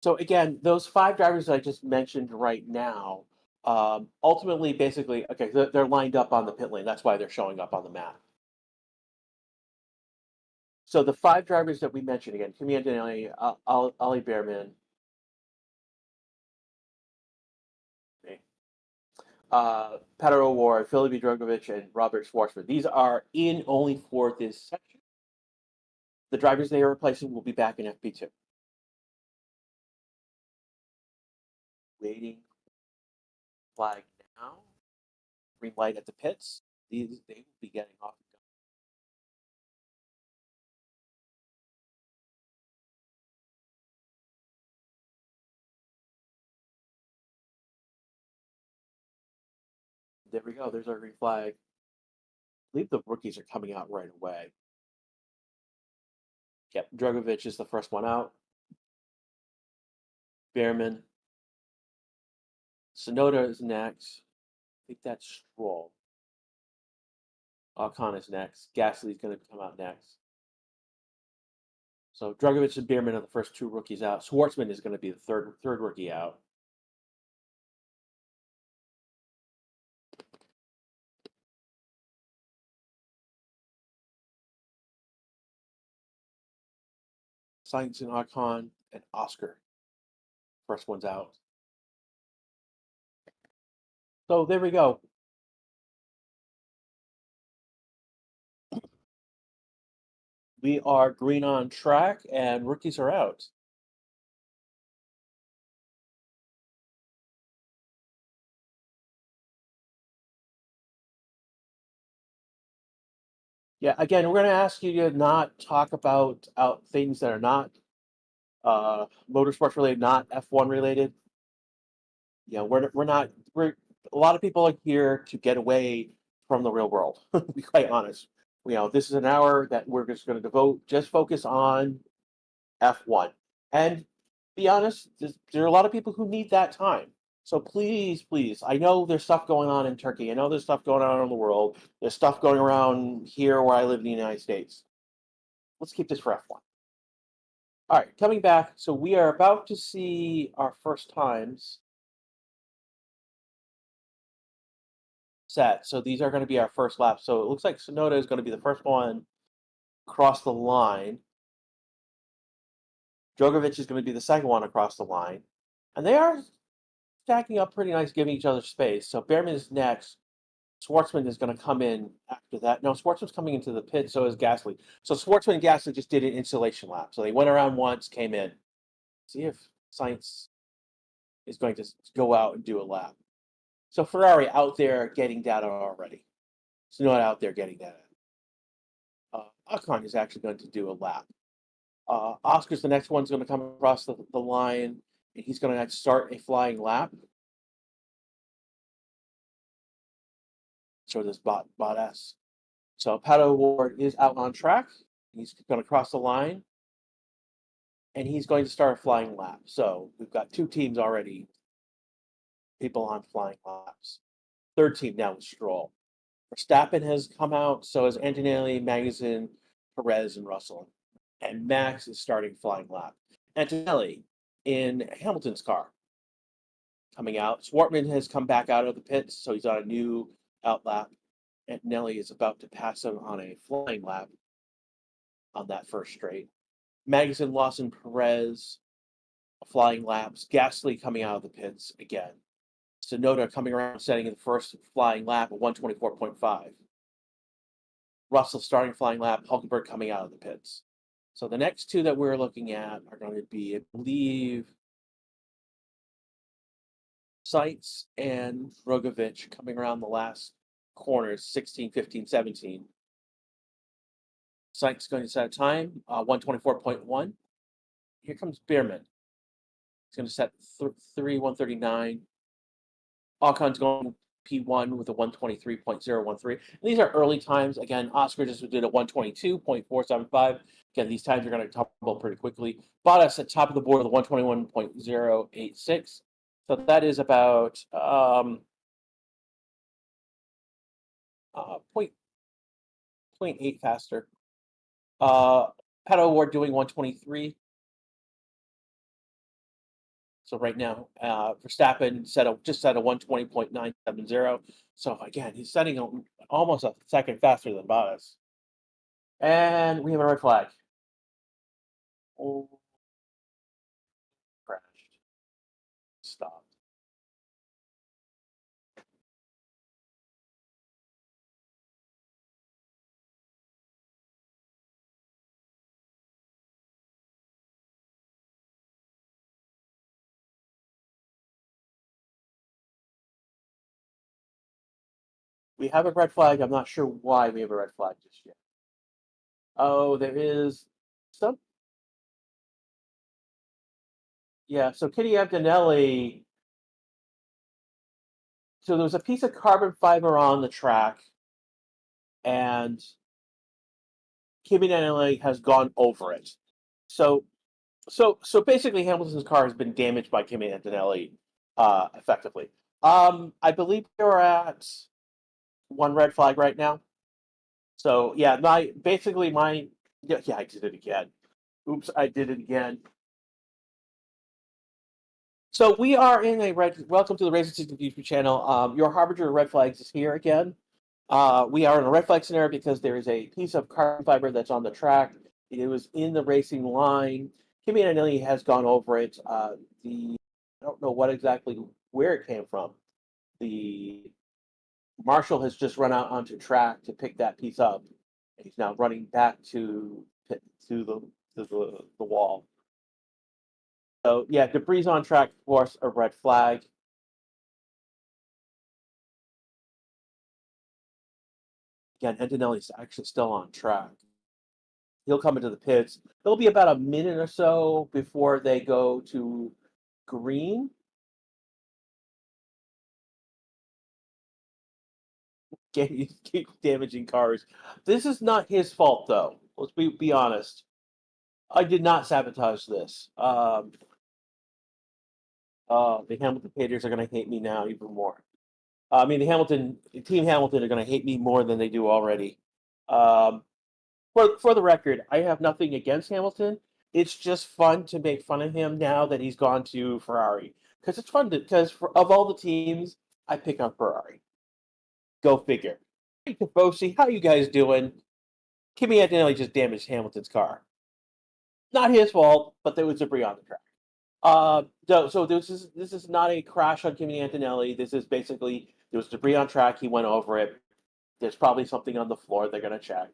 So again, those 5 drivers I just mentioned right now, ultimately, basically, okay, they're lined up on the pit lane. That's why they're showing up on the map. So the 5 drivers that we mentioned again, Kimi Antonelli, Ali Behrman, okay, Pato O'Ward, Filipe Drogovic, and Robert Schwartzman. These are in only for this section. The drivers they are replacing will be back in FP2. Waiting flag now. Green light at the pits. These they will be getting off. There we go. There's our green flag. I believe the rookies are coming out right away. Yep, Drogovic is the first one out. Behrman. Sonoda is next. I think that's Stroll. Ocon is next. Gasly's going to come out next. So Drogovic and Behrman are the first 2 rookies out. Schwartzman is going to be the third rookie out. Sainz and Ocon and Oscar. First one's out. So there we go. We are green on track and rookies are out. Yeah, again, we're going to ask you to not talk about things that are not motorsports related, not F1 related. We're a lot of people are here to get away from the real world. To be quite honest, this is an hour that we're just going to devote, just focus on F1. And be honest, there are a lot of people who need that time. So please, please, I know there's stuff going on in Turkey. I know there's stuff going on in the world. There's stuff going around here where I live in the United States. Let's keep this for F1. All right, coming back. So we are about to see our first times set. So these are going to be our first lap. So it looks like Sonoda is going to be the first one across the line. Drogovic is going to be the second one across the line. And they are stacking up pretty nice, giving each other space. So Behrman is next. Schwartzman is going to come in after that. No, Schwartzman's coming into the pit, so is Gasly. So Schwartzman and Gasly just did an installation lap. So they went around once, came in. See if Sainz is going to go out and do a lap. So Ferrari out there getting data already. It's not out there getting data. Ocon is actually going to do a lap. Oscar's the next one's going to come across the line, and he's going to start a flying lap. So does Bottas. So Pato O'Ward is out on track. He's going to cross the line, and he's going to start a flying lap. So we've got 2 teams already, people on flying laps. Third team now is Stroll. Verstappen has come out, so has Antonelli, Magnussen, Perez, and Russell. And Max is starting flying lap. Antonelli in Hamilton's car coming out. Swartman has come back out of the pits, so he's on a new out lap. Antonelli is about to pass him on a flying lap on that first straight. Magnussen, Lawson, Perez, flying laps. Gasly coming out of the pits again. Sonoda coming around, setting the first flying lap at 124.5. Russell starting flying lap. Hulkenberg coming out of the pits. So the next 2 that we're looking at are going to be, I believe, Sainz and Drogovic coming around the last corners, 16, 15, 17. Sainz going to set a time, 124.1. Here comes Behrman. He's going to set 139. Ocon's going P1 with a 123.013. And these are early times. Again, Oscar just did a 122.475. Again, these times are going to tumble pretty quickly. Bottas at top of the board with a 121.086. So that is about point 0.8 faster. Pato O'Ward doing 123. So right now, Verstappen just set a 120.970. So again, he's setting almost a second faster than Bottas. And we have a red flag. Oh, crashed. Stopped. We have a red flag. I'm not sure why we have a red flag just yet. Oh, there is some. Yeah, so Kitty Abdanelli. So there was a piece of carbon fiber on the track, and Kimi Antonelli has gone over it. So, so basically, Hamilton's car has been damaged by Kimi Antonelli, effectively. I believe we're at one red flag right now. So yeah, yeah, I did it again. Oops, I did it again. So we are in a red. Welcome to the Racing System YouTube channel. Your harbinger of red flags is here again. We are in a red flag scenario because there is a piece of carbon fiber that's on the track. It was in the racing line. Kimi Antonelli has gone over it. I don't know what exactly where it came from. The marshal has just run out onto track to pick that piece up. He's now running back to the wall. So yeah, debris on track, of course, a red flag. Again, Antonelli's actually still on track. He'll come into the pits. It'll be about a minute or so before they go to green. Keep damaging cars. This is not his fault, though. Let's be honest. I did not sabotage this. The Hamilton haters are going to hate me now even more. I mean, Team Hamilton are going to hate me more than they do already. Um, for the record, I have nothing against Hamilton. It's just fun to make fun of him now that he's gone to Ferrari because it's fun because of all the teams, I pick on Ferrari. Go figure. Hey, Tifosi, how you guys doing? Kimi Antonelli just damaged Hamilton's car. Not his fault, but there was debris on the track. So this is not a crash on Kimi Antonelli. This is basically there was debris on track. He went over it. There's probably something on the floor. They're gonna check,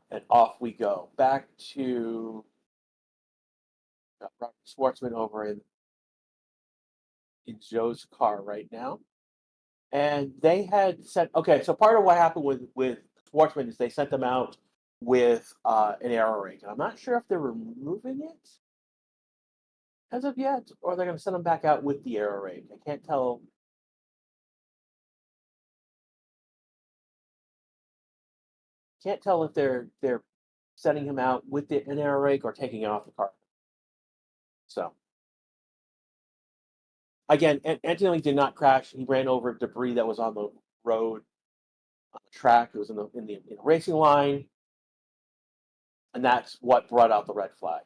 and off we go back to Robert Schwartzman over in Joe's car right now, and they had sent. Okay, so part of what happened with Schwartzman is they sent them out with an aero rig. I'm not sure if they're removing it as of yet, or they're going to send them back out with the aero rig. I can't tell. Can't tell if they're sending him out with an aero rig or taking it off the car. So again, Antonelli did not crash. He ran over debris that was on the road, on the track. It was in the racing line, and that's what brought out the red flag.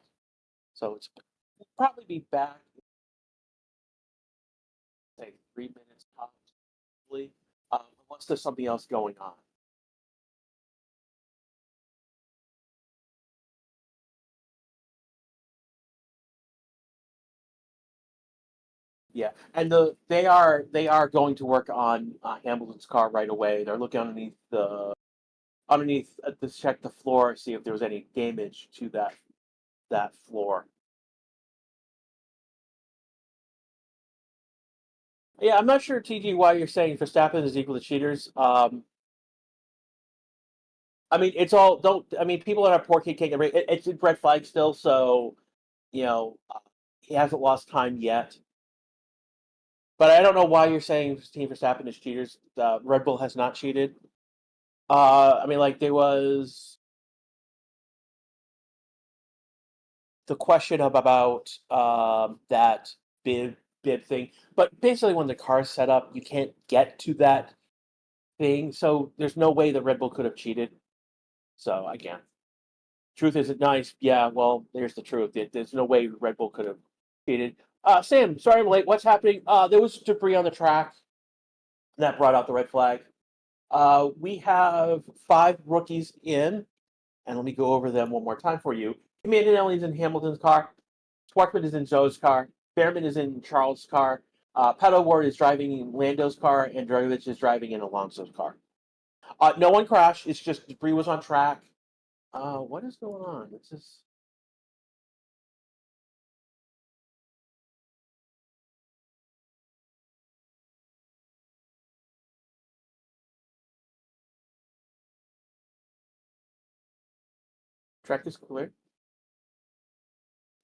So it'll probably be back, say 3 minutes possibly, unless there's something else going on. Yeah, and they are going to work on Hamilton's car right away. They're looking underneath to check the floor, see if there was any damage to that floor. Yeah, I'm not sure, TG, why you're saying Verstappen is equal to cheaters. I mean, it's all don't. I mean, people that are poor can't get it's a red flag still, so you know he hasn't lost time yet. But I don't know why you're saying Team Verstappen is cheaters. Red Bull has not cheated. I mean, like there was the question about that bib thing, but basically when the car's set up, you can't get to that thing, so there's no way that Red Bull could have cheated. So again, Truth isn't nice. Yeah, well, there's the truth. There's no way Red Bull could have cheated. Sam, sorry I'm late. What's happening? There was debris on the track that brought out the red flag. We have 5 rookies in, and let me go over them one more time for you. Mandanelli's in Hamilton's car. Schwartzman is in Zoe's car. Behrman is in Charles' car. Pato Ward is driving in Lando's car, and Dragovich is driving in Alonso's car. No one crashed. It's just debris was on track. What is going on? This is. Track is clear.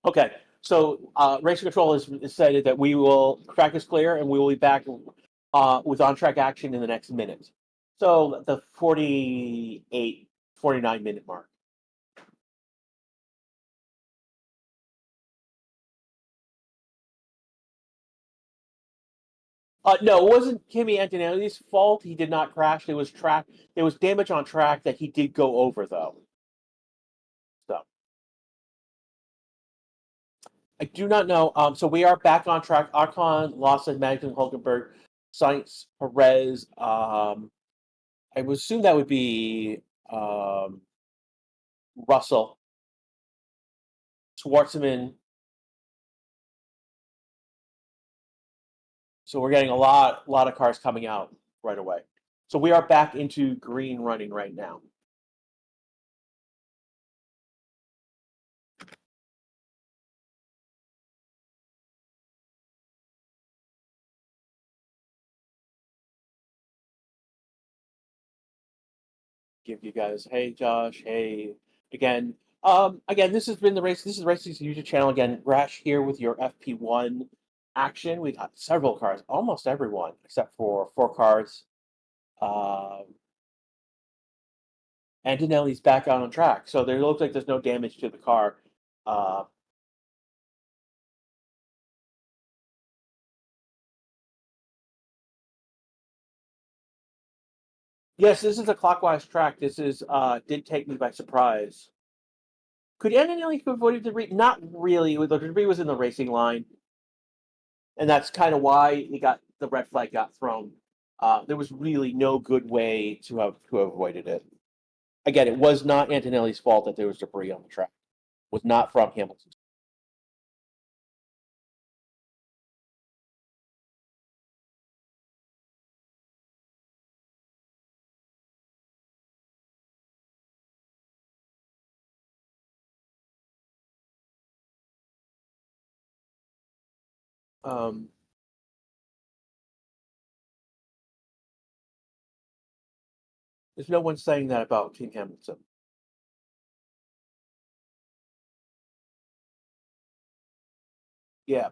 Okay, so Racing Control has decided that we will track is clear, and we will be back with on-track action in the next minute. So the 48, 49-minute mark. No, it wasn't Kimi Antonelli's fault. He did not crash. It was track. There was damage on track that he did go over, though. So I do not know. So we are back on track. Ocon, Lawson, Magnussen, Hulkenberg, Sainz, Perez. I would assume that would be Russell, Schwartzman. So we're getting a lot of cars coming out right away. So we are back into green running right now. Give you guys, hey Josh, hey again. Again, this has been the race. This is Racing's YouTube channel again. Rash here with your FP1 action. We got several cars, almost everyone except for 4 cars. Antonelli's back out on track, so there looks like there's no damage to the car. Yes, this is a clockwise track. This is did take me by surprise. Could Antonelli have avoided the debris? Not really. The debris was in the racing line, and that's kind of why he got the red flag got thrown. There was really no good way to have avoided it. Again, it was not Antonelli's fault that there was debris on the track. It was not from Hamilton. Um, there's no one saying that about Team Hamilton. Yeah,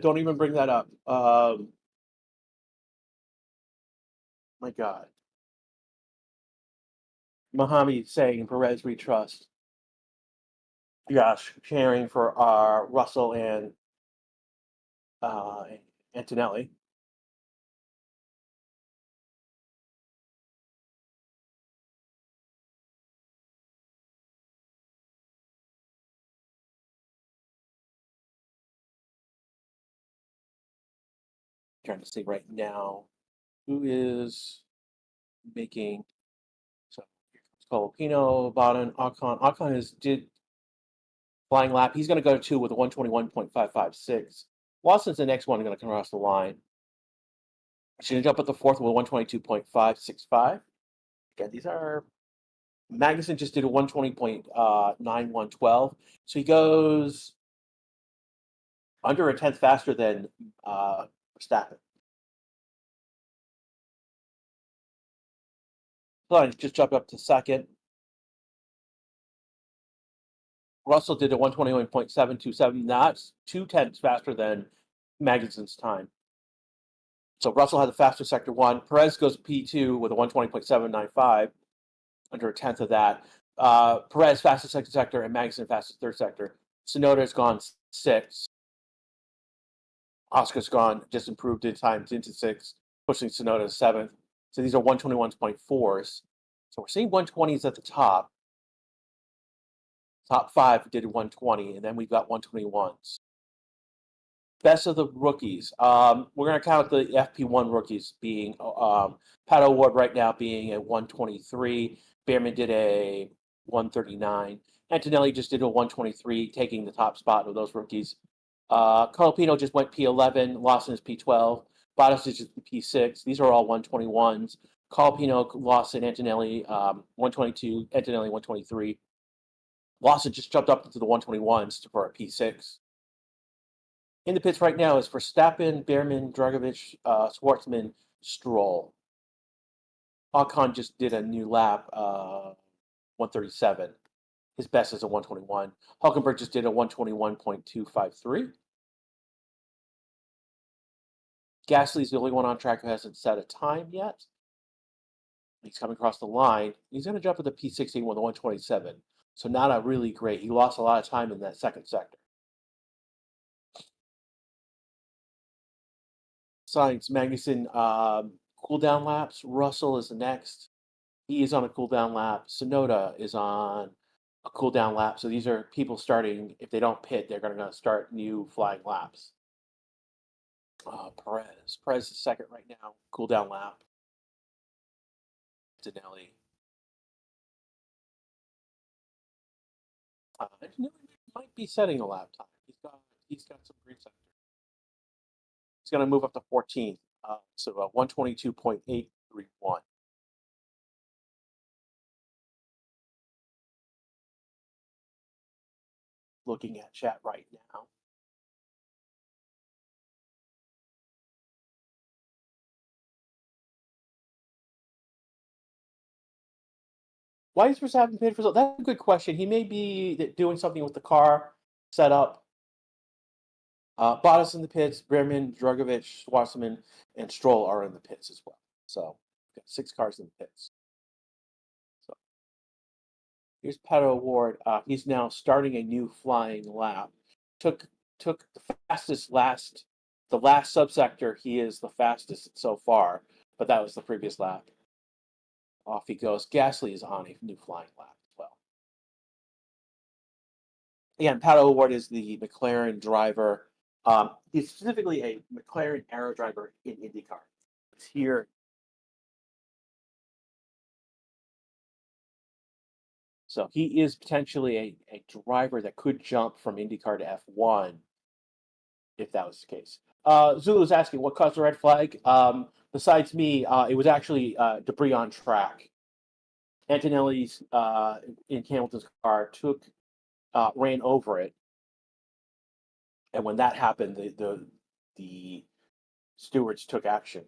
don't even bring that up. My God. Mohammed saying Perez we trust. Josh sharing for Russell and Antonelli. Trying to see right now who is making. So it's Colopino, Biden, Ocon. Ocon did flying lap. He's going to go to 2 with a 121.556. Lawson's the next one going to come across the line. She's going to jump at the 4th with 122.565. Again, these are. Magnussen just did a 120.9112. So he goes under a 10th faster than Verstappen. So I just jumped up to 2nd. Russell did a 121.727. That's 2/10 faster than Magnussen's time. So Russell had the faster sector 1. Perez goes P2 with a 120.795, under a 10th of that. Perez fastest second sector and Magnussen fastest third sector. Tsunoda's gone 6. Oscar's gone, just improved in times into 6, pushing Tsunoda to 7th. So these are 121.4s. So we're seeing 120s at the top. Top 5 did 120, and then we've got 121s. Best of the rookies. We're going to count the FP1 rookies being Pat O'Ward right now being at 123. Behrman did a 139. Antonelli just did a 123, taking the top spot of those rookies. Colapino just went P11. Lawson is P12. Bottas is P6. These are all 121s. Colapino, Lawson, Antonelli 122. Antonelli 123. Lawson just jumped up into the 121s for a P6. In the pits right now is Verstappen, Behrman, Dragovic, Schwartzman, Stroll. Ocon just did a new lap, 137. His best is a 121. Hulkenberg just did a 121.253. Gasly's the only one on track who hasn't set a time yet. He's coming across the line. He's going to jump at the P16 with a 127. So not a really great. He lost a lot of time in that second sector. Sainz, Magnussen, cool down laps. Russell is the next. He is on a cool down lap. Sonoda is on a cool down lap. So these are people starting. If they don't pit, they're going to start new flying laps. Perez is second right now. Cool down lap. Danelli. Might be setting a lap time. He's got some green sector. He's going to move up to 14th. So 122.831. Looking at chat right now. Why is Verstappen paid for? That's a good question. He may be doing something with the car setup. Bottas in the pits, Behrman, Dragovic, Schwartzman, and Stroll are in the pits as well. So we've got 6 cars in the pits. So here's Pat O'Ward. He's now starting a new flying lap. Took the fastest the last subsector. He is the fastest so far, but that was the previous lap. Off he goes. Gasly is on a new flying lap as well. Again, Pat O'Ward is the McLaren driver. He's specifically a McLaren Aero driver in IndyCar. It's here. So he is potentially a driver that could jump from IndyCar to F1 if that was the case. Zulu's asking what caused the red flag. Besides me, it was actually debris on track. Antonelli's in Hamilton's car ran over it, and when that happened, the stewards took action.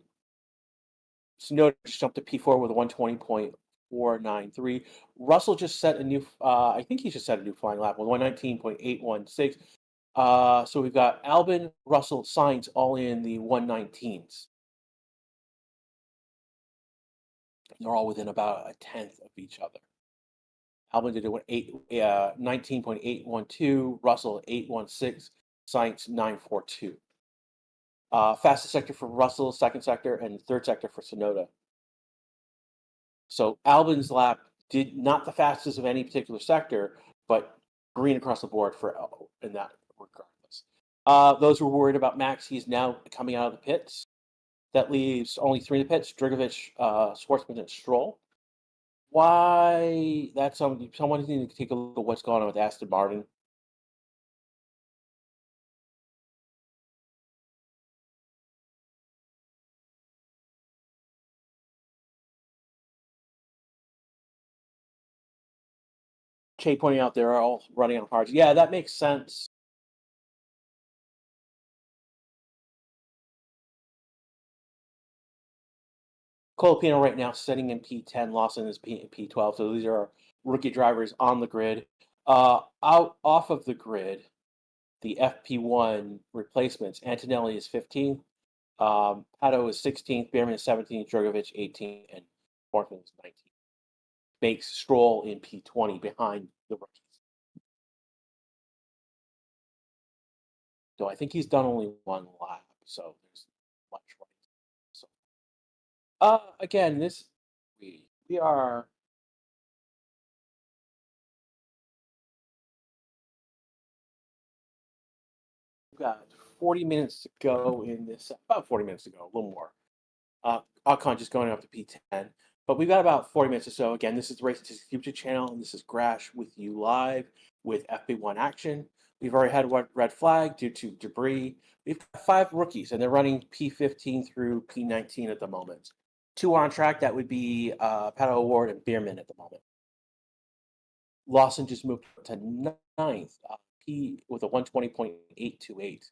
Snow jumped to P4 with a 120.493. Russell just set a new. I think he just set a new flying lap with 119.816. So we've got Albon, Russell, Sainz all in the 119s. They're all within about a tenth of each other. Albon did it 19.812, Russell 816, Sainz 942. Fastest sector for Russell, second sector, and third sector for Sonoda. So Albon's lap did not the fastest of any particular sector, but green across the board in that regardless. Those who were worried about Max, he's now coming out of the pits. That leaves only 3 in the pits: Dragovic, Schwartzman, and Stroll. Why? That's someone needs to take a look at what's going on with Aston Martin. Che pointing out they're all running on hards. Yeah, that makes sense. Colapino right now sitting in P10, Lawson is P12. So these are rookie drivers on the grid. Out off of the grid, the FP1 replacements. Antonelli is 15th. Pato is 16th. Behrman is 17th. Dragovic 18th, and Borkman is 19th. Makes Stroll in P20 behind the rookies. So I think he's done only 1 lap, so there's much right. So, again, we are got 40 minutes to go in this, about 40 minutes to go, a little more. Alcon just going up to P10. But we've got about 40 minutes or so. Again, this is the Race to YouTube channel, and this is Grash with you live with FP1 action. We've already had one red flag due to debris. We've got 5 rookies, and they're running P15 through P19 at the moment. 2 are on track. That would be Pato Award and Bierman at the moment. Lawson just moved to 9th, P with a 120.828.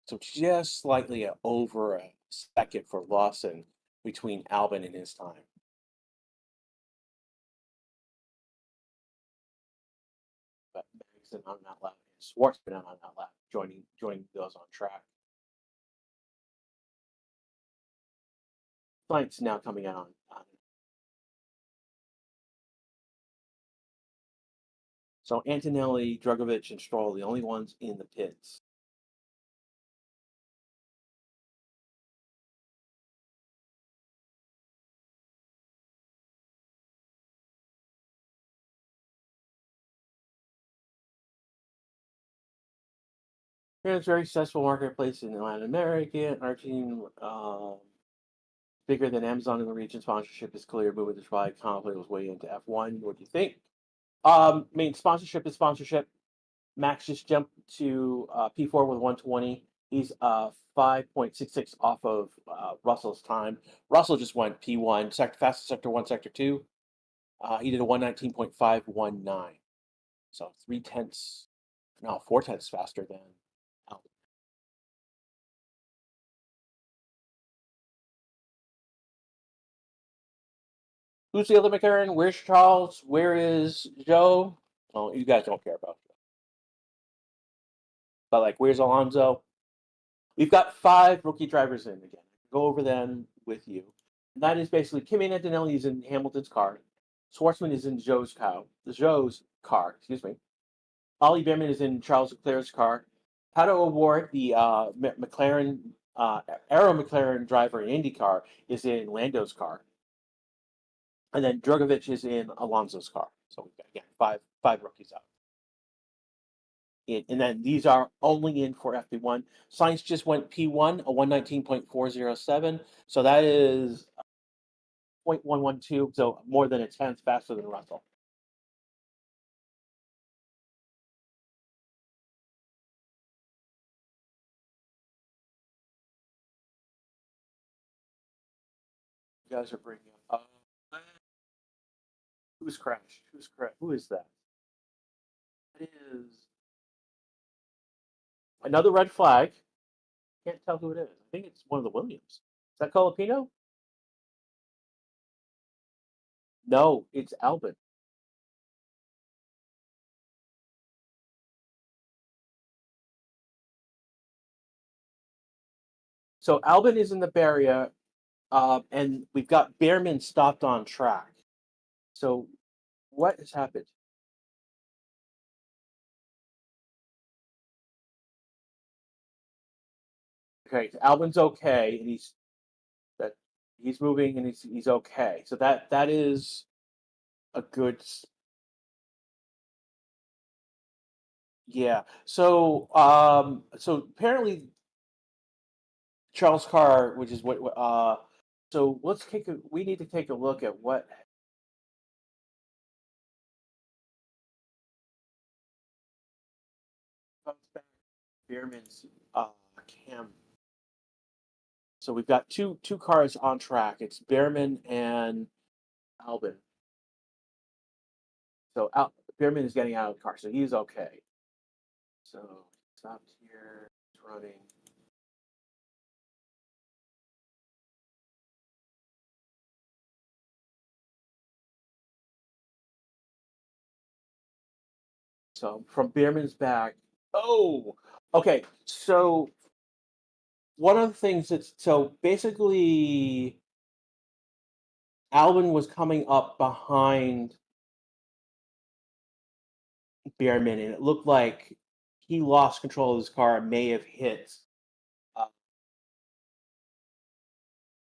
So just slightly over a second for Lawson between Albin and his time. But Magnuson on that lap and Schwartzman on that lap, joining those on track. Flank's now coming out on. So Antonelli, Drugovich, and Stroll are the only ones in the pits. It's a very successful marketplace in Latin America, Argentina, bigger than Amazon in the region. Sponsorship is clear. Moving this ride conflict was way into F1. What do you think? I mean, sponsorship is sponsorship. Max just jumped to P4 with 120. He's 5.66 off of Russell's time. Russell just went P1, fastest sector 1, sector 2. He did a 119.519. So 0.3, no, 0.4 faster than Albon. Who's the other McLaren? Where's Charles? Where is Joe? Oh, you guys don't care about Joe. But like, where's Alonso? We've got 5 rookie drivers in again. Go over them with you. And that is basically Kimi Antonelli is in Hamilton's car. Schwartzman is in Joe's car. Excuse me. Ollie Behrman is in Charles Leclerc's car. Pato O'Ward, the McLaren, Aero McLaren driver in IndyCar, is in Lando's car. And then Drugovich is in Alonso's car. So we've got, again, five rookies out. And then these are only in for FP1. Sainz just went P1, a 119.407. So that is 0.112, so more than a tenth faster than Russell. You guys are bringing up. Who's crashed? Who's crashed? Who is that? It is another red flag. Can't tell who it is. I think it's one of the Williams. Is that Colapino? No, it's Albin. So Albin is in the barrier, and we've got Behrman stopped on track. So what has happened? Okay, Albin's okay, and he's moving and he's okay. So that is a good. Yeah. So apparently Charles Carr, which is what so we need to take a look at what comes back Behrman's cam. So we've got two cars on track. It's Behrman and Albin. So Behrman is getting out of the car, so he's okay. So stopped here, it's running. So from Behrman's back. Oh, okay. So one of the things so basically Albin was coming up behind Behrman, and it looked like he lost control of his car and may have hit. Uh,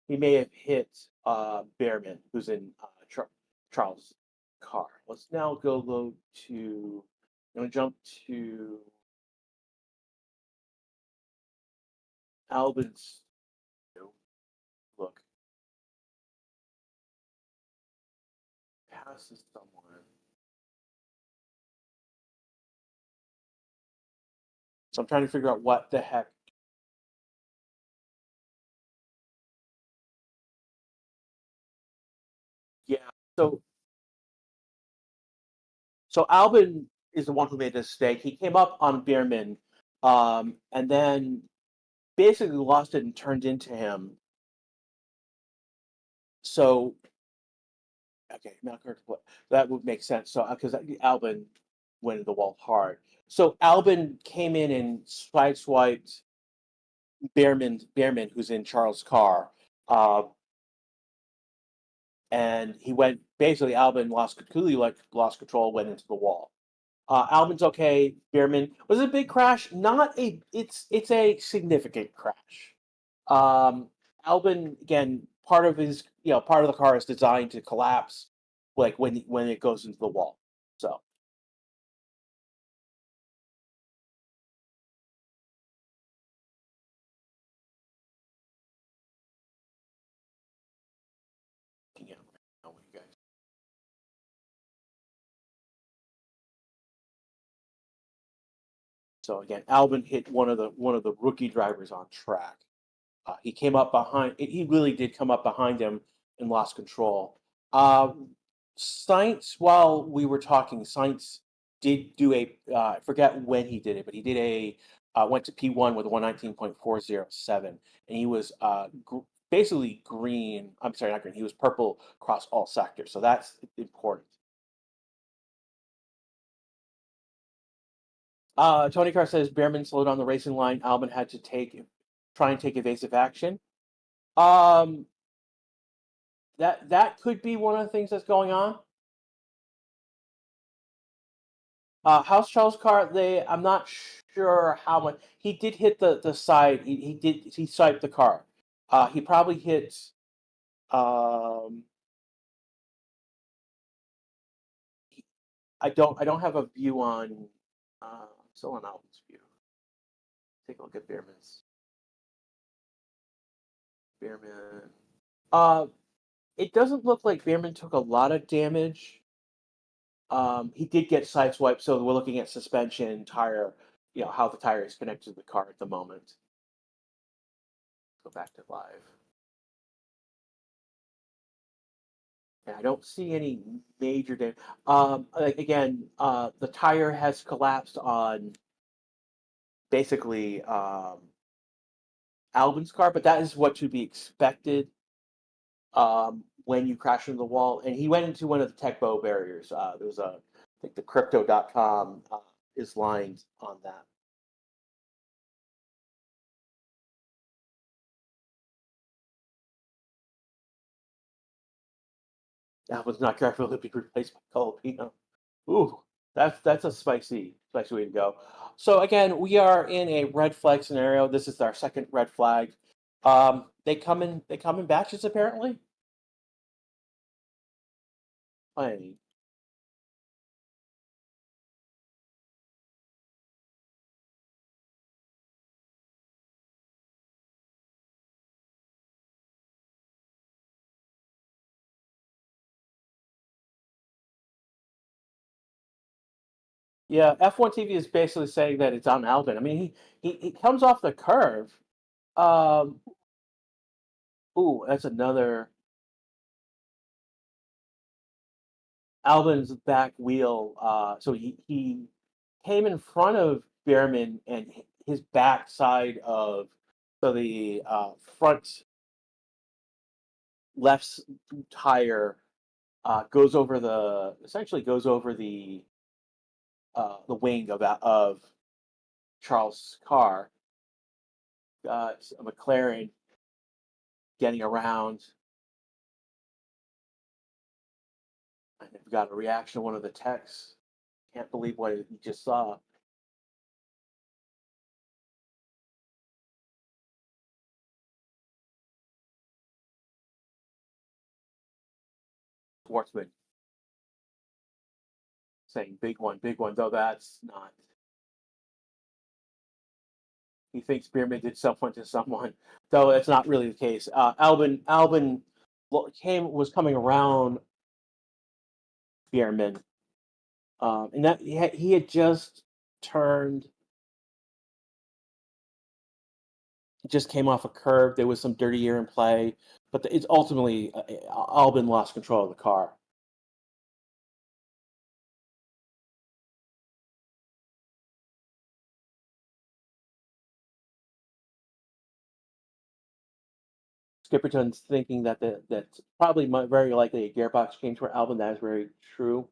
he may have hit Behrman, who's in Charles' car. Let's now go to I'm going to jump to Albin's. Look, passes someone. So I'm trying to figure out what the heck. Yeah. So Albin is the one who made the mistake. He came up on Bierman, and then basically lost it and turned into him. So okay, not correct. That would make sense. So because Albin went into the wall hard. So Albin came in and sideswiped Bierman, who's in Charles' car, uh, and he went. Basically, Albin completely lost control, went into the wall. Albin's okay. Bierman was a big crash. Not a. It's a significant crash. Um, Albin again. Part of the car is designed to collapse, like when it goes into the wall. So yeah, I want you guys. So again, Albin hit one of the rookie drivers on track. He came up behind. He really did come up behind him and lost control. Uh, Science, while we were talking, Science did do I forget when he did it, but he did went to P1 with 119.407, and he was basically green. I'm sorry, not green. He was purple across all sectors, so that's important. Tony Carr says Behrman slowed on the racing line. Albin had to try and take evasive action. Um, that could be one of the things that's going on. House Charles Carr, I'm not sure how much he did hit the side. He swiped the car. He probably hit. Um, I don't have a view on. Still on Albin's view. Take a look at Behrman's. Behrman. Uh, it doesn't look like Behrman took a lot of damage. He did get sideswiped, so we're looking at suspension, tire, how the tire is connected to the car at the moment. Go back to live. And I don't see any major damage. Again, the tire has collapsed on basically Albin's car, but that is what should be expected when you crash into the wall. And he went into one of the tech bow barriers. There's I think the crypto.com is lined on that. That was not carefully be replaced by Colapino. Ooh, that's a spicy way to go. So again, we are in a red flag scenario. This is our second red flag. They come in batches apparently. Plenty. Yeah, F1 TV is basically saying that it's on Albin. I mean, he comes off the curve. Um, ooh, that's another Albin's back wheel. So he came in front of Behrman and his back side of so the front left tire goes over the wing of Charles' car. Got a McLaren getting around, and we've got a reaction of one of the techs. Can't believe what he just saw. Schwartzman saying big one, though that's not. He thinks Bierman did someone to someone, though it's not really the case. Albin was coming around Bierman, and that he had just turned, just came off a curve. There was some dirty air in play, but it's ultimately Albin lost control of the car. Skipperton's thinking that that's probably very likely a gearbox change for Albin. That is very true.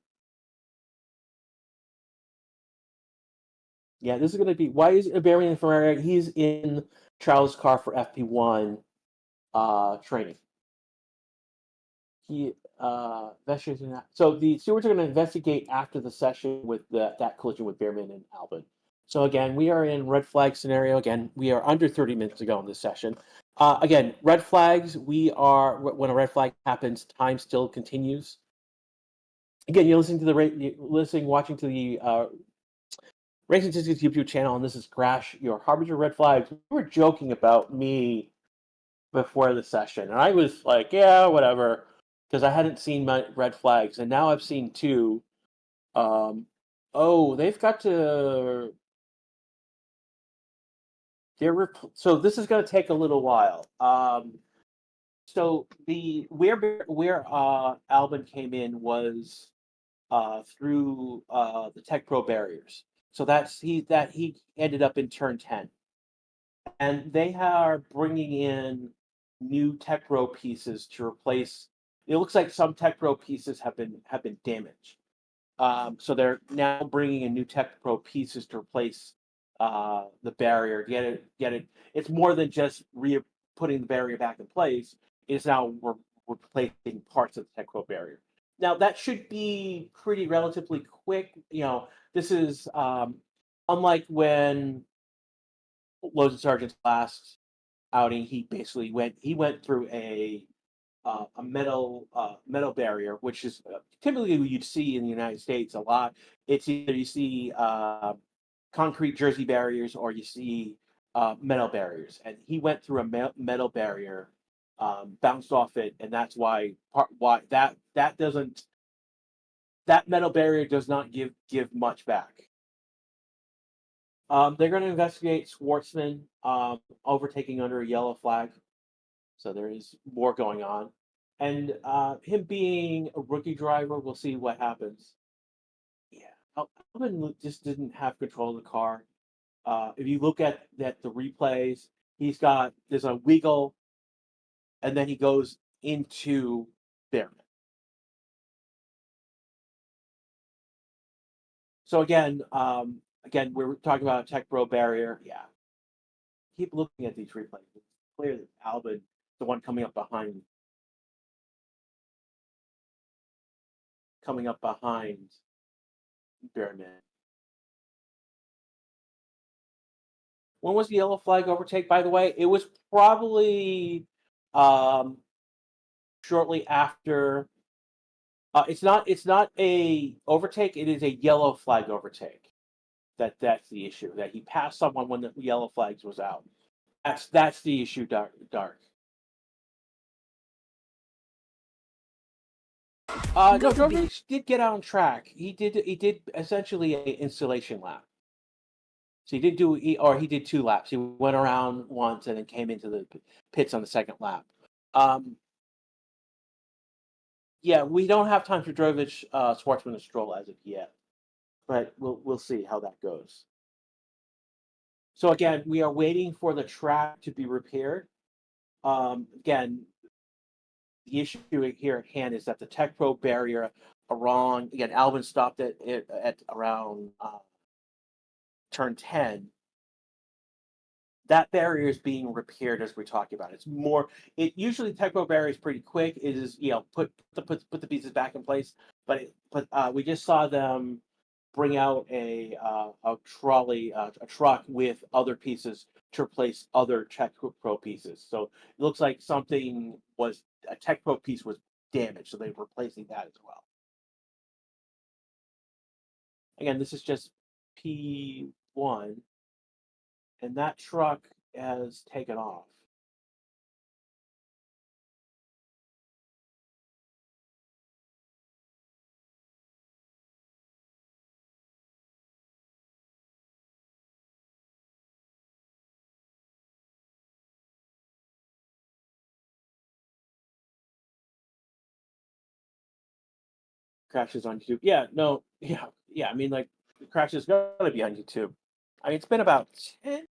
Yeah, this is going to be, why is Barian in Ferrari? He's in Charles' car for FP1 training. He so the stewards are going to investigate after the session with that collision with Bearman and Albin. So again, we are in red flag scenario. Again, we are under 30 minutes to go in this session. Again, red flags. When a red flag happens, time still continues. Again, you're listening to watching to the Racing Statistics YouTube channel, and this is Crash, your harbinger red flags. We were joking about me before the session, and I was like, yeah, whatever, because I hadn't seen my red flags, and now I've seen two. Oh, they've got to. So this is going to take a little while. So the where Albin came in was through the Tech Pro barriers. So he ended up in turn 10, and they are bringing in new Tech Pro pieces to replace. It looks like some Tech Pro pieces have been damaged. So they're now bringing in new Tech Pro pieces to replace the barrier. Get it. It's more than just putting the barrier back in place. It's now we're replacing parts of the Tech Pro barrier. Now that should be pretty relatively quick. This is unlike when Logan Sargent's last outing. He basically went through a metal barrier, which is typically what you'd see in the United States a lot. It's either you see concrete jersey barriers or you see metal barriers, and he went through a metal barrier, bounced off it, and that's why that metal barrier does not give much back. They're going to investigate Schwartzman overtaking under a yellow flag. So there is more going on. And him being a rookie driver, we'll see what happens. Yeah, Albin just didn't have control of the car. If you look at the replays, there's a wiggle, and then he goes into Bearman. So again, we're talking about a Tech Pro barrier. Yeah, keep looking at these replays. It's clear that Albin, the one coming up behind Bearman. When was the yellow flag overtake, by the way? It was probably shortly after. It's not a overtake. It is a yellow flag overtake. That's the issue. That he passed someone when the yellow flags was out. That's the issue, Dark. No, Djokovic did get out on track. He did essentially an installation lap. So he did 2 laps. He went around once and then came into the pits on the second lap. Yeah, we don't have time for Drovic, Schwartzman, and Stroll as of yet, but we'll see how that goes. So again, we are waiting for the track to be repaired. Again, the issue here at hand is that the Tech Pro barrier wrong. Again, Albin stopped at around turn 10. That barrier is being repaired as we're talking about. It's more. It usually Tech Pro barrier is pretty quick. It is put the pieces back in place. But we just saw them bring out a trolley, a truck with other pieces to replace other Tech Pro pieces. So it looks like a Tech Pro piece was damaged, so they're replacing that as well. Again, this is just P1, and that truck has taken off. Crashes on YouTube. Yeah, no, yeah. I mean, like, crashes gotta be on YouTube. I mean, it's been about 10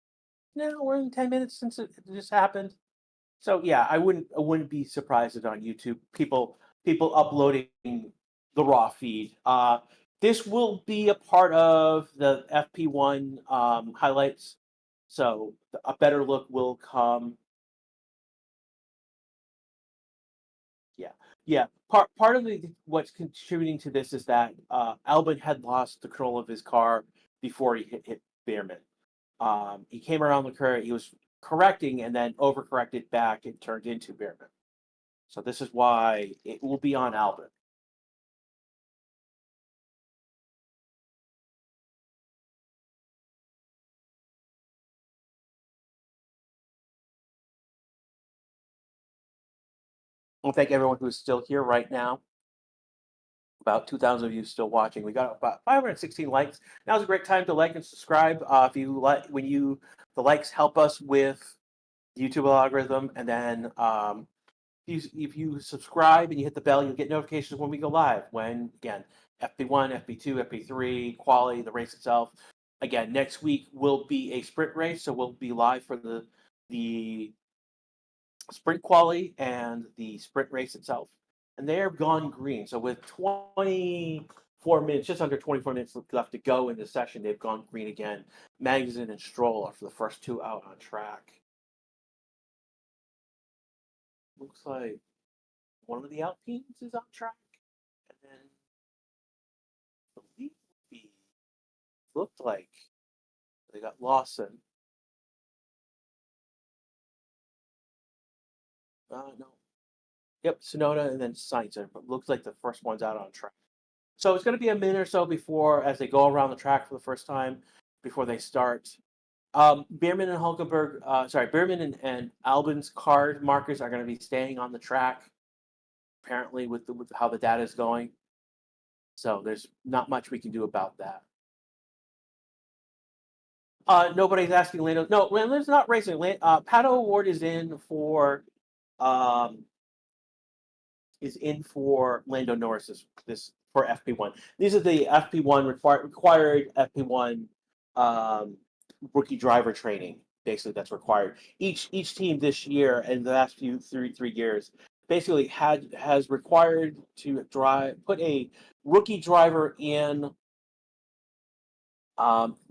now. We're in 10 minutes since it just happened. So yeah, I wouldn't be surprised if on YouTube people uploading the raw feed. This will be a part of the FP1 highlights, so a better look will come. Yeah, yeah. Part of what's contributing to this is that Albin had lost control of his car before he hit Behrman. He came around the curve. He was correcting and then overcorrected back. It turned into Behrman. So this is why it will be on Albin. I want to thank everyone who's still here right now. About 2,000 of you still watching. We got about 516 likes. Now's a great time to like and subscribe. If you like, the likes help us with the YouTube algorithm, and then if you subscribe and you hit the bell, you'll get notifications when we go live. When again, FP1, FP2, FP3, Quali, the race itself. Again, next week will be a sprint race, so we'll be live for the sprint quali and the sprint race itself. And they are gone green. So with 24 minutes, just under 24 minutes left to go in the session, they've gone green again. Magazine and Stroll are for the first two out on track. Looks like one of the Alpines is on track. And then I believe the looked like they got Lawson. No. Yep, Sonoda and then Sainz. It looks like the first one's out on track. So it's going to be a minute or so before, as they go around the track for the first time, before they start. Bierman and Hulkenberg, Bierman and Albin's card markers are going to be staying on the track, apparently, with how the data is going. So there's not much we can do about that. Nobody's asking Lando. No, Lando's not racing. Pato Award um, is in for Lando Norris this for FP1. These are the FP1 required FP1 um, rookie driver training. Basically, that's required. Each team this year and the last three years basically has required to put a rookie driver in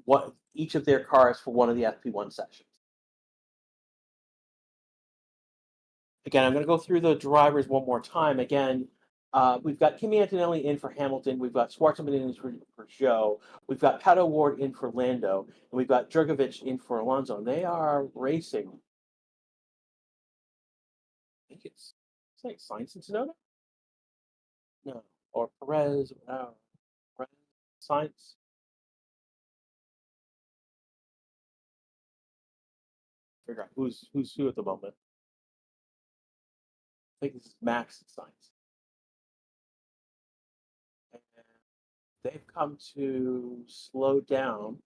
what each of their cars for one of the FP1 sessions. Again, I'm going to go through the drivers one more time. Again, we've got Kimi Antonelli in for Hamilton. We've got Schwartzman in for Joe. We've got Pato Ward in for Lando. And we've got Jurgovich in for Alonso. And they are racing. I think it's like Sainz and Tsunoda? No. Or Perez. Perez, Sainz. Figure out who's who at the moment. I think it's Max and Sainz. And they've come to slow down.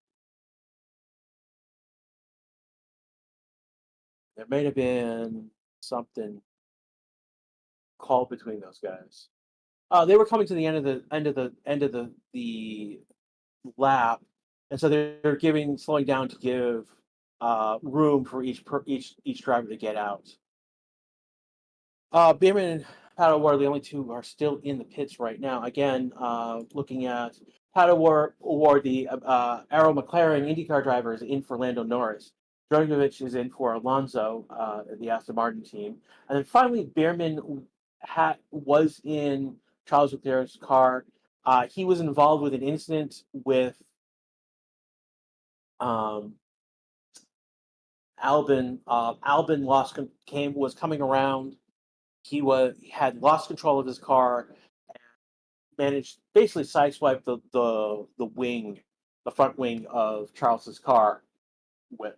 There may have been something called between those guys. They were coming to the end of the lap, and so they're slowing down to give room for each driver to get out. Bierman and Pato Ward, the only two are still in the pits right now. Again, looking at Pato Ward, the Arrow McLaren IndyCar driver is in for Lando Norris. Drogovic is in for Alonso, the Aston Martin team. And then finally, Bierman was in Charles Leclerc's car. He was involved with an incident with um, Albin. Albin was coming around. He had lost control of his car. managed basically sideswipe the wing, the front wing of Charles's car with.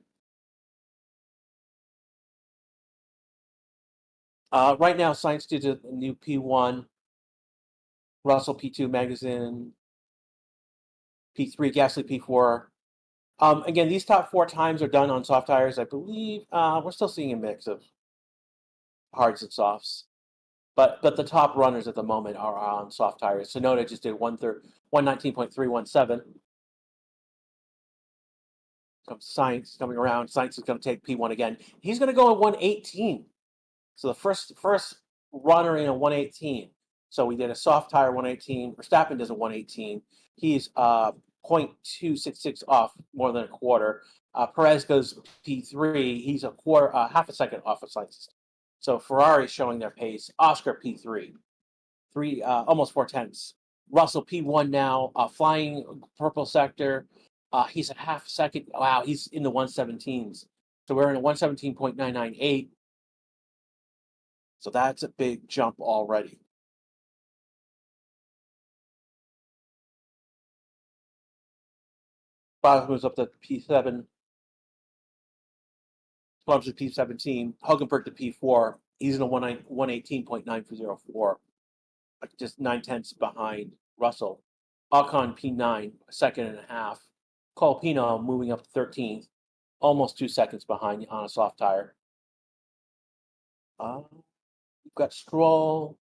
Right now, Science did a new P1, Russell P2, Magazine P3, Gasly P4. Again, these top 4 times are done on soft tires, I believe. We're still seeing a mix of hards and softs, but the top runners at the moment are on soft tires. Sonoda just did 119.317. Comes Science coming around. Science is going to take P1 again. He's going to go at 118. So the first runner in a 118. So we did a soft tire 118. Verstappen does a 118. He's 0.266 off, more than a quarter. Perez goes P3. He's a quarter, half a second off of Science. So Ferrari showing their pace. Oscar P3, almost 4/10. Russell P1 now, flying purple sector. He's a half second. Wow, he's in the 117s. So we're in a 117.998. So that's a big jump already. Bottas moves up to P7. Bumps to P17. Hulkenberg to P4. He's in a 118.904. Just 9/10 behind Russell. Ocon P9, a second and a half. Colapino moving up to 13th. Almost 2 seconds behind on a soft tire. We've got Stroll,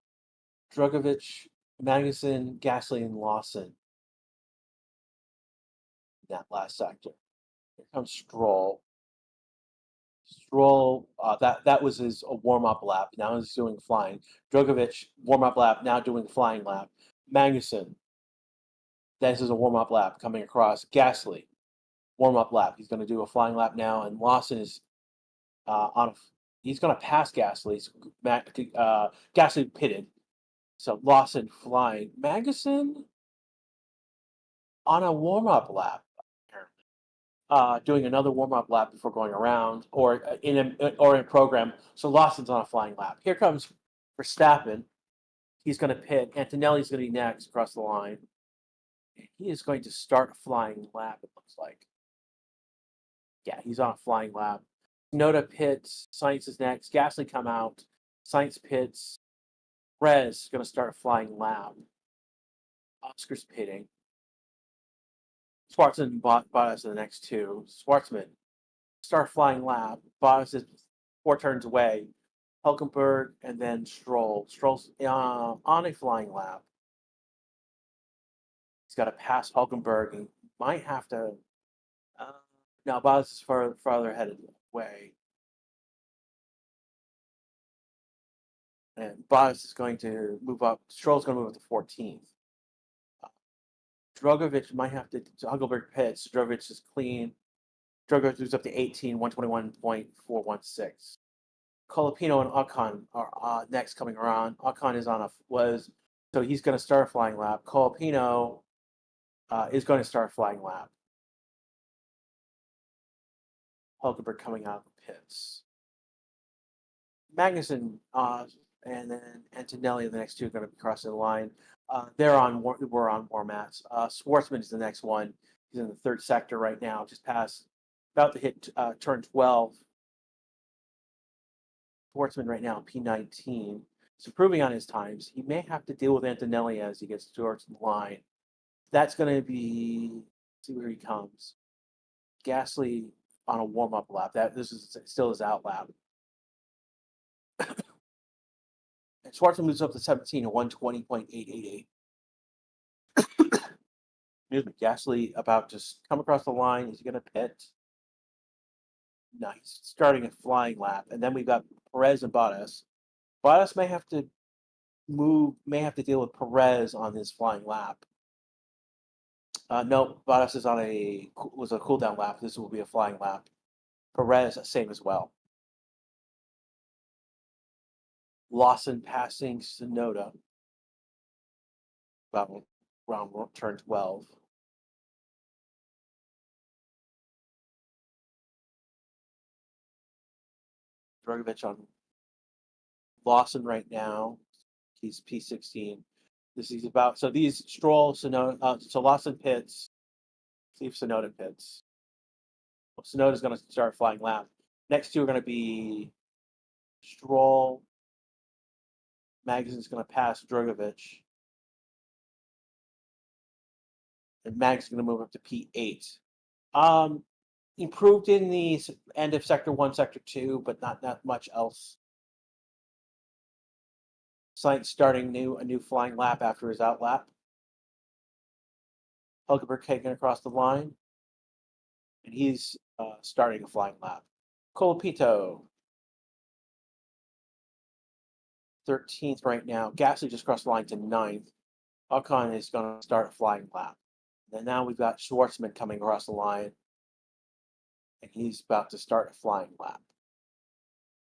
Drugovich, Magnussen, Gasly, and Lawson in that last sector. Here comes Stroll. Stroll, that was his warm-up lap. Now he's doing flying. Drugovich, warm-up lap, now doing flying lap. Magnussen, this is a warm-up lap coming across. Gasly, warm-up lap. He's going to do a flying lap now, and Lawson is he's going to pass Gasly. Gasly pitted. So Lawson flying. Magnussen on a warm-up lap, doing another warm-up lap before going around, or in a program. So Lawson's on a flying lap. Here comes Verstappen. He's going to pit. Antonelli's going to be next across the line. He is going to start a flying lap, it looks like. Yeah, he's on a flying lap. Noda pits. Sainz is next. Gasly come out. Sainz pits. Perez is going to start a flying lap. Oscar's pitting. Schwartzman and Bottas are the next two. Schwartzman start flying lap. Bottas is 4 turns away. Hulkenberg and then Stroll. Stroll's on a flying lap. He's got to pass Hulkenberg and might have to. Now Bottas is farther ahead of the way. And Bottas is going to move up. Stroll's going to move up to 14th. Drugovich might have to. Hulkenberg pits. Drugovich is clean. Drugovich moves up to 18, 121.416. Colapino and Ocon are next coming around. Ocon is so he's going to start a flying lap. Colapino is going to start a flying lap. Hulkenberg coming out of the pits. Magnussen and then Antonelli, the next two, are going to be crossing the line. We're on war mats. Schwartzman is the next one. He's in the 3rd sector right now, just past, about to hit turn 12. Schwartzman right now, P19. He's improving on his times. He may have to deal with Antonelli as he gets towards the line. That's going to be, see where he comes. Gasly on a warm-up lap. This is still his out lap. And Schwartzman moves up to 17 at 120.888. Excuse me. Gasly about to come across the line. Is he going to pit? No, he's starting a flying lap. And then we've got Perez and Bottas. Bottas may have to deal with Perez on his flying lap. No, Bottas is was a cool down lap. This will be a flying lap. Perez, same as well. Lawson passing Sonoda about around turn 12. Drugovich on Lawson right now. He's P16. This is about so these Stroll, Sonoda, so Lawson pits. See if Sonoda pits. Well, Sonoda's going to start flying lap. Next two are going to be Stroll. Magazine's going to pass Drogovic. And Mag's going to move up to P8. Improved in the end of Sector 1, Sector 2, but not much else. Sainz starting a new flying lap after his out lap. Hulkenberg taking across the line. And he's starting a flying lap. Colapinto, 13th right now. Gasly just crossed the line to 9th. Ocon is going to start a flying lap. And now we've got Schwartzman coming across the line. And he's about to start a flying lap.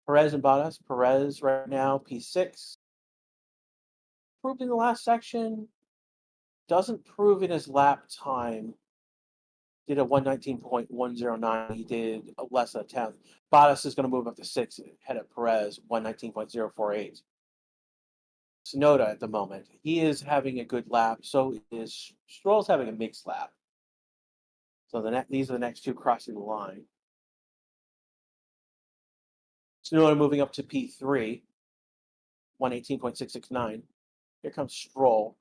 Perez and Bottas. Perez right now, P6. Proved in the last section. Doesn't prove in his lap time. Did a 119.109. He did less than a tenth. Bottas is going to move up to 6th ahead of Perez, 119.048. Sonoda at the moment. He is having a good lap. So is Stroll's having a mixed lap. So these are the next two crossing the line. Sonoda moving up to P3, 118.669. Here comes Stroll.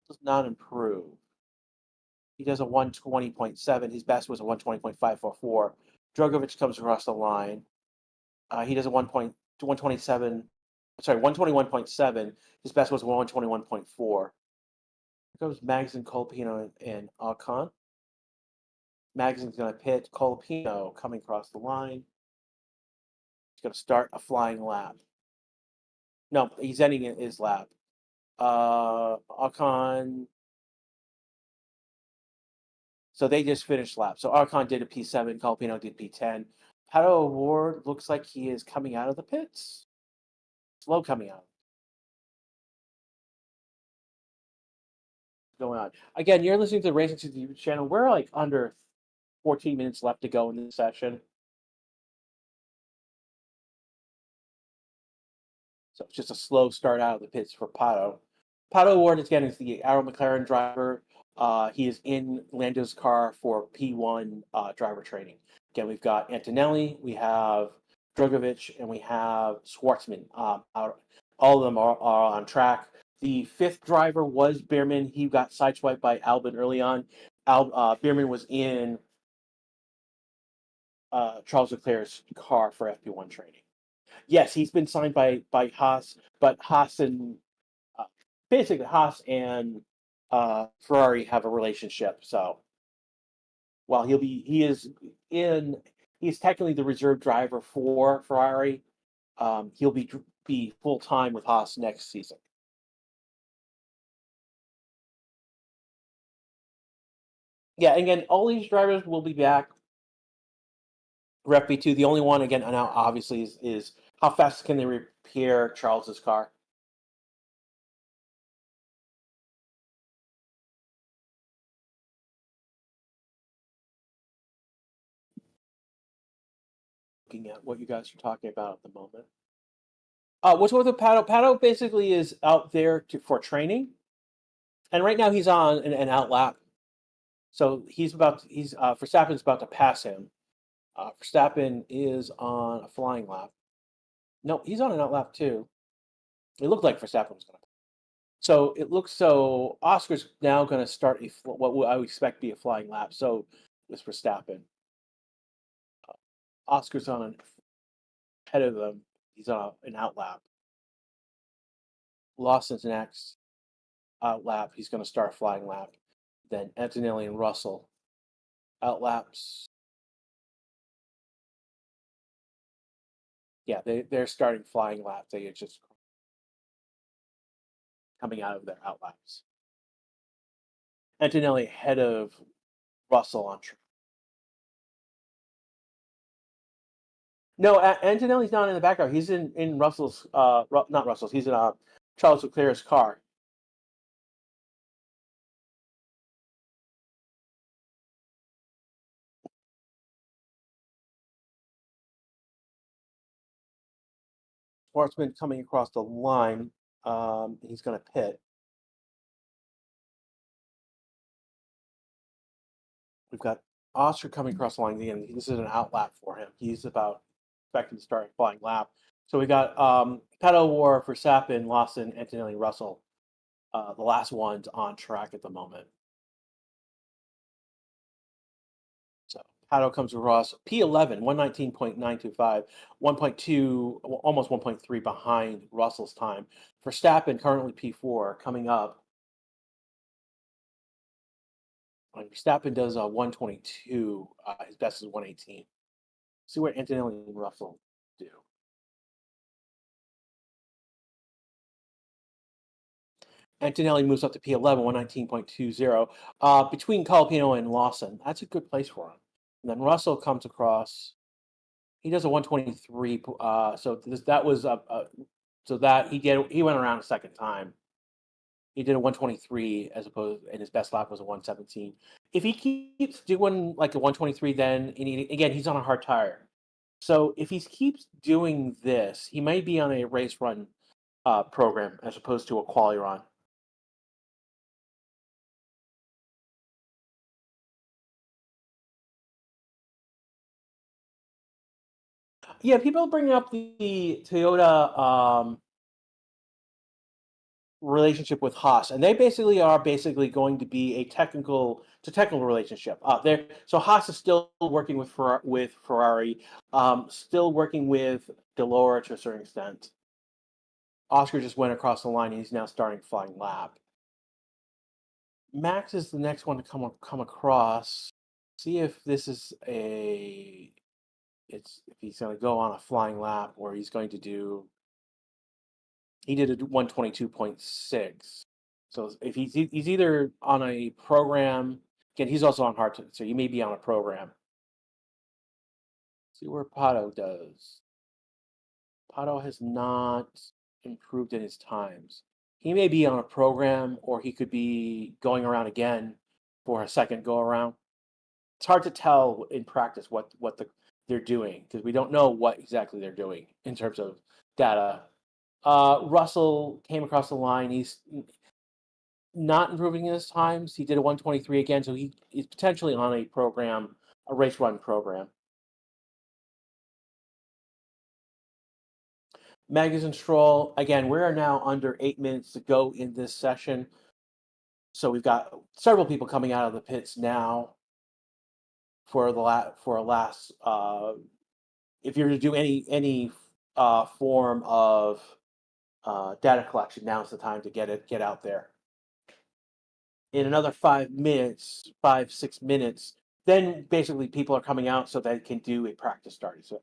Does not improve. He does a 120.7. His best was a 120.544. Drogovic comes across the line. He does a 127. Sorry, 121.7. His best was 121.4. Here goes Magazine, Colapinto, and Ocon. Magazine's going to pit. Colapinto coming across the line. He's going to start a flying lap. No, he's ending his lap. Ocon. So they just finished lap. So Ocon did a P7, Colapinto did P10. Pato O'Ward looks like he is coming out of the pits. Slow coming out. Going on. Again, you're listening to the Racing to the channel. We're like under 14 minutes left to go in this session. So it's just a slow start out of the pits for Pato. Pato O'Ward is getting the Arrow McLaren driver. He is in Lando's car for P1 driver training. Again, we've got Antonelli, we have Drogovic, and we have Schwartzman. All of them are on track. The 5th driver was Bierman. He got sideswiped by Albon early on. Bierman was in Charles Leclerc's car for FP1 training. Yes, he's been signed by Haas, but Haas and basically Haas and Ferrari have a relationship. So while he's technically the reserve driver for Ferrari, he'll be full time with Haas next season. Yeah, again, all these drivers will be back for FP2. The only one again now obviously is how fast can they repair Charles's car? Looking at what you guys are talking about at the moment. What's with the Pato? Pato basically is out there for training, and right now he's on an out lap. So Verstappen's about to pass him. Verstappen is on a flying lap. No, he's on an out lap too. It looked like Verstappen was going to. So it looks so Oscar's now going to start what I would expect to be a flying lap. So it's Verstappen. Oscar's on ahead of them. He's on an out lap. Lawson's next out lap. He's going to start a flying lap. Then Antonelli and Russell out laps. Yeah, they're starting flying laps. They are just coming out of their out laps. Antonelli ahead of Russell on track. No, Antonelli's not in the background. He's in Russell's not Russell's. He's in Charles Leclerc's car. Sportsman coming across the line. He's going to pit. We've got Oscar coming across the line again. This is an out lap for him. He's about expecting to start a flying lap. So we got Pato War for Sappin, Lawson, Antonelli, Russell. The last one's on track at the moment. So Pato comes across P11, 119.925, 1.2, almost 1.3 behind Russell's time. Verstappen currently P4 coming up. Verstappen does 122. His best is 118. See what Antonelli and Russell do. Antonelli moves up to P11, 119.20. Between Colapino and Lawson, that's a good place for him. And then Russell comes across. He does a 123. That was so that he went around a second time. He did a 123 as opposed, and his best lap was a 117. If he keeps doing like a 123, then again he's on a hard tire. So if he keeps doing this, he might be on a race run program as opposed to a quali run. Yeah, people bring up the Toyota relationship with Haas, and they basically are going to be a technical relationship. So Haas is still working with Ferrari, still working with Delora to a certain extent. Oscar just went across the line, and he's now starting flying lap. Max is the next one to come across. See if this is if he's going to go on a flying lap or he's going to do. He did a 122.6. So if he's either on a program, again, he's also on hard, so he may be on a program. See where Pato does. Pato has not improved in his times. He may be on a program, or he could be going around again for a second go around. It's hard to tell in practice what they're doing because we don't know what exactly they're doing in terms of data. Russell came across the line. He's not improving in his times. He did a 123 again, so he's potentially on a program, a race run program. Magnussen Stroll, again, we are now under 8 minutes to go in this session. So we've got several people coming out of the pits now for a last. If you're to do any form of data collection, now's the time to get out there. In another 5 minutes, 5-6 minutes, then basically people are coming out so they can do a practice start. So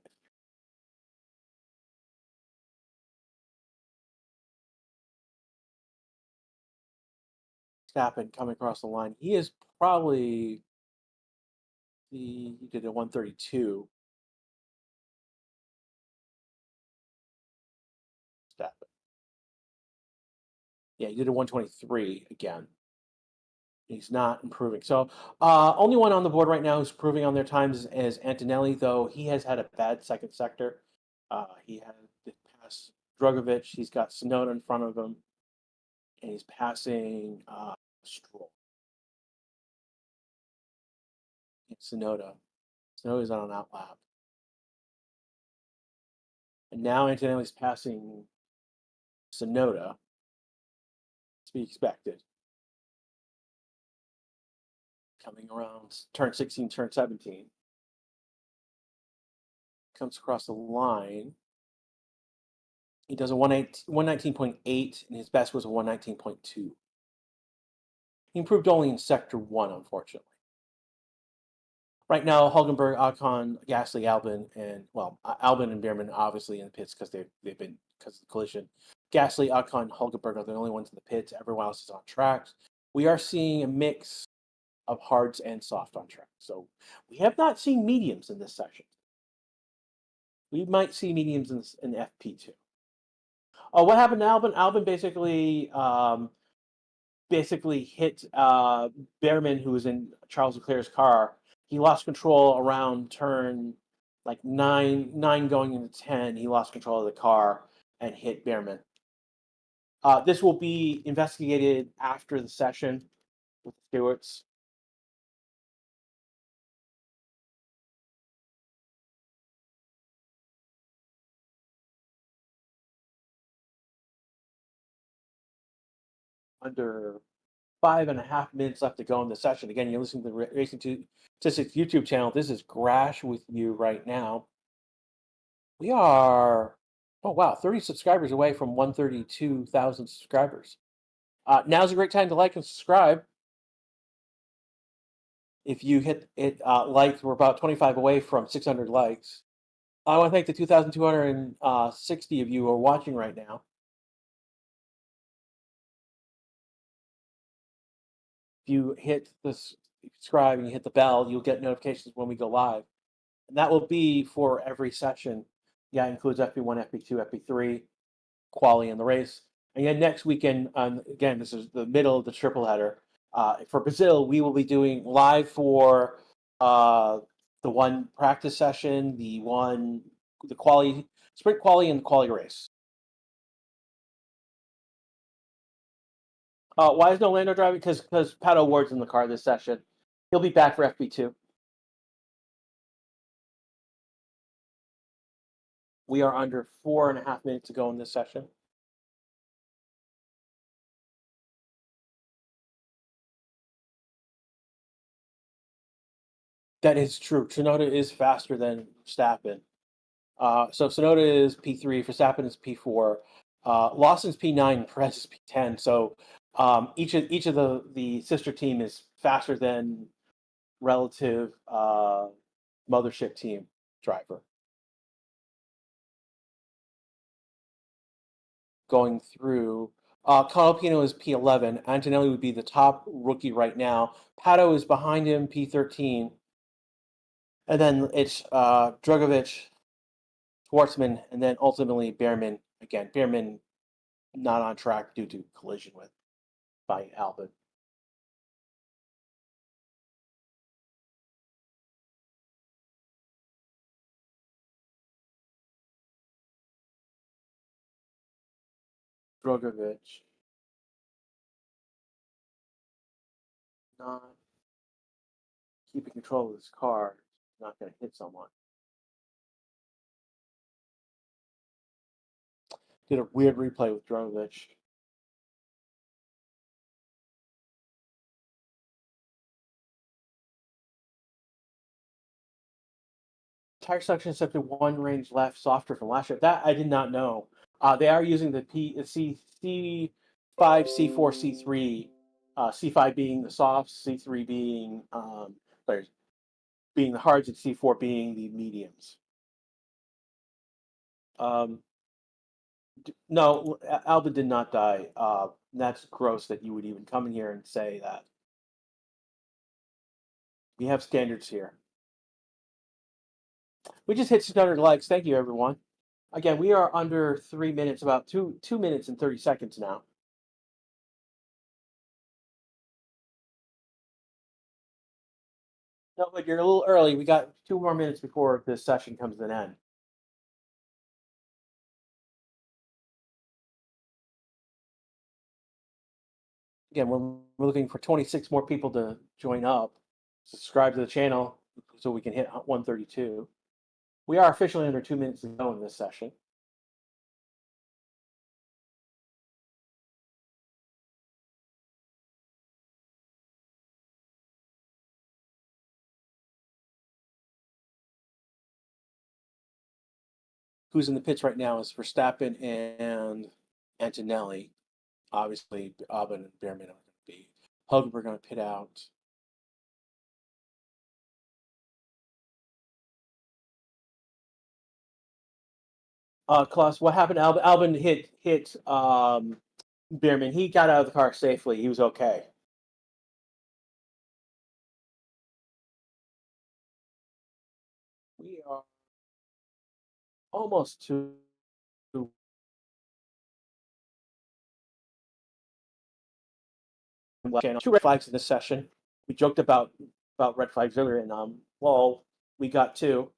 Verstappen coming across the line, he is probably he did a 132. Verstappen. Yeah, he did a 123 again. He's not improving. So only one on the board right now who's improving on their times is Antonelli, though he has had a bad second sector. He had to pass Drogovic. He's got Sonoda in front of him, and he's passing Stroll. Sonoda. Sonoda's on an out lap. And now Antonelli's passing Sonoda. To be expected. Coming around turn 16, turn 17. Comes across the line. He does a 119.8, and his best was a 119.2. He improved only in Sector 1, unfortunately. Right now, Hulkenberg, Ocon, Gasly, Albon, and Albon and Bierman obviously in the pits because they've been because of the collision. Gasly, Ocon, Hulkenberg are the only ones in the pits. Everyone else is on tracks. We are seeing a mix of hards and soft on track. So we have not seen mediums in this section. We might see mediums in FP2. What happened to Albon? Albon basically hit Behrman, who was in Charles Leclerc's car. He lost control around turn like nine going into 10. He lost control of the car, and hit Behrman. This will be investigated after the session with the stewards. Under 5.5 minutes left to go in the session. Again, you're listening to the Racing Statistics YouTube channel. This is Grash with you right now. We are, oh wow, 30 subscribers away from 132,000 subscribers. Now's a great time to like and subscribe. If you hit it, likes, we're about 25 away from 600 likes. I want to thank the 2,260 of you who are watching right now. If you hit the subscribe and you hit the bell, you'll get notifications when we go live. And that will be for every session. Yeah, it includes FP1, FP2, FP3, Quali, and the race. And then next weekend, again, this is the middle of the triple header. For Brazil, we will be doing live for the one practice session, the Quali, sprint Quali, and the Quali race. Why is no Lando driving? Because Pato Ward's in the car this session. He'll be back for FP2. We are under 4.5 minutes to go in this session. That is true. Tsunoda is faster than Verstappen. So Tsunoda is P3, Verstappen is P4, Lawson's P9, Perez is P10. So each of the sister team is faster than relative mothership team driver. Going through, Colapino is P11. Antonelli would be the top rookie right now. Pato is behind him, P13. And then it's Drugovich, Schwartzman, and then ultimately Behrman. Again, Behrman not on track due to collision by Albon. Drugovich not keeping control of his car, not going to hit someone. Did a weird replay with Drugovich. Tire suction except one range left, softer from last year. That I did not know. They are using the C5, C4, C3. C5 being the softs, C3 being being the hards, and C4 being the mediums. No, Albon did not die. That's gross that you would even come in here and say that. We have standards here. We just hit 600 likes. Thank you, everyone. Again, we are under 3 minutes, about 2 minutes and 30 seconds now. No, but you're a little early. We got 2 more minutes before this session comes to an end. Again, we're looking for 26 more people to join up, subscribe to the channel so we can hit 132. We are officially under 2 minutes to go in this session. Who's in the pits right now is Verstappen and Antonelli. Obviously, Albon and Behrman are going to be. Hulkenberg going to pit out. Klaus, what happened? Albon hit Behrman. He got out of the car safely. He was okay. We are almost to 2 red flags in this session. We joked about red flags earlier, and well, we got 2.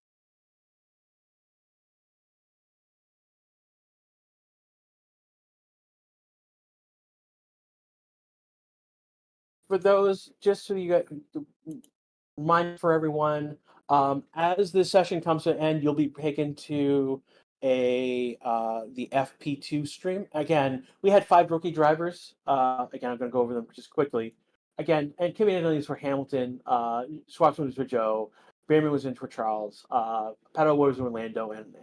for those, just so you got remind for everyone, as this session comes to an end, you'll be taken to the FP2 stream. Again, we had 5 rookie drivers. Again, I'm going to go over them just quickly. Again, and Kimmy Annalise for Hamilton, Schwartzman was for Joe, Behrman was in for Charles, Pato was in Orlando, and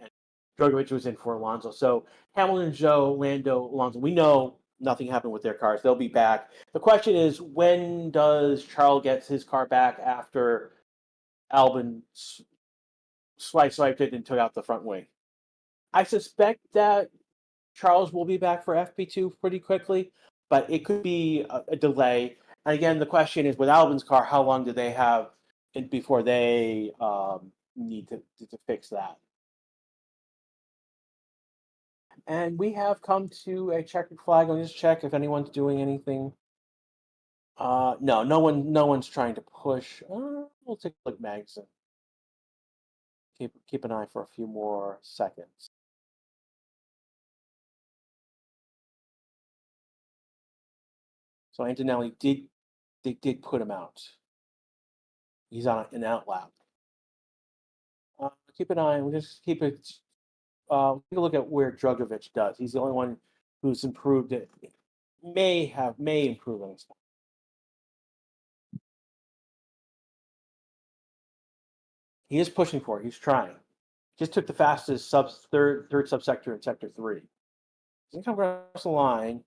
Drogovic was in for Alonso. So Hamilton, Joe, Lando, Alonso, we know nothing happened with their cars. They'll be back. The question is, when does Charles get his car back after Albon swiped it and took out the front wing? I suspect that Charles will be back for FP2 pretty quickly, but it could be a delay. And again, the question is, with Albon's car, how long do they have before they need to fix that? And we have come to a checkered flag. Let me just check if anyone's doing anything. No, no one's trying to push. We'll take a look, Magnuson. Keep an eye for a few more seconds. So Antonelli did put him out. He's on an out lap. Keep an eye. We'll just keep it. Take a look at where Drogovic does. He's the only one who's improved it. May improve on this one. He is pushing for it. He's trying. Just took the fastest third subsector in sector 3. He's gonna come across the line,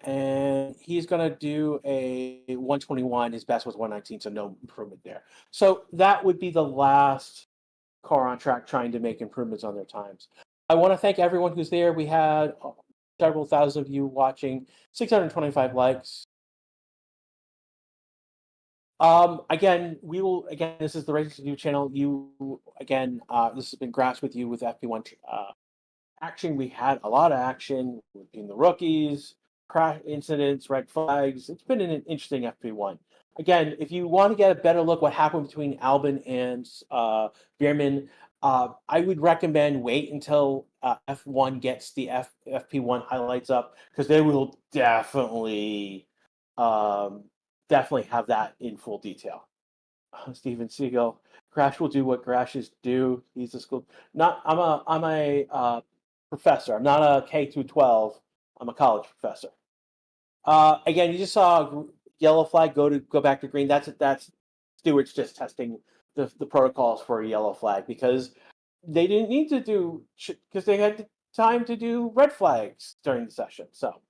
and he's gonna do a 121. His best was 119, so no improvement there. So that would be the last car on track trying to make improvements on their times. I want to thank everyone who's there. We had several thousand of you watching, 625 likes. Again, this is the Racing YouTube channel. This has been Grass with you with FP1 action. We had a lot of action between the rookies, crash incidents, red flags. It's been an interesting FP1. Again, if you want to get a better look what happened between Albon and Behrman, I would recommend wait until F1 gets the FP1 highlights up, because they will definitely have that in full detail. Steven Seagal, Crash will do what Crashes do. He's a school. I'm a professor. I'm not a K through 12. I'm a college professor. Again, you just saw yellow flag go back to green. That's Stewart's just testing the protocols for a yellow flag, because they didn't need to do, because they had time to do red flags during the session. So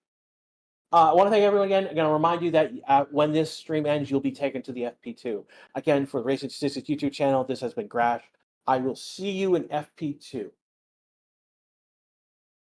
I want to thank everyone again. I'm going to remind you that when this stream ends, you'll be taken to the FP2. Again, for the Racing Statistics YouTube channel, this has been Grash. I will see you in FP2.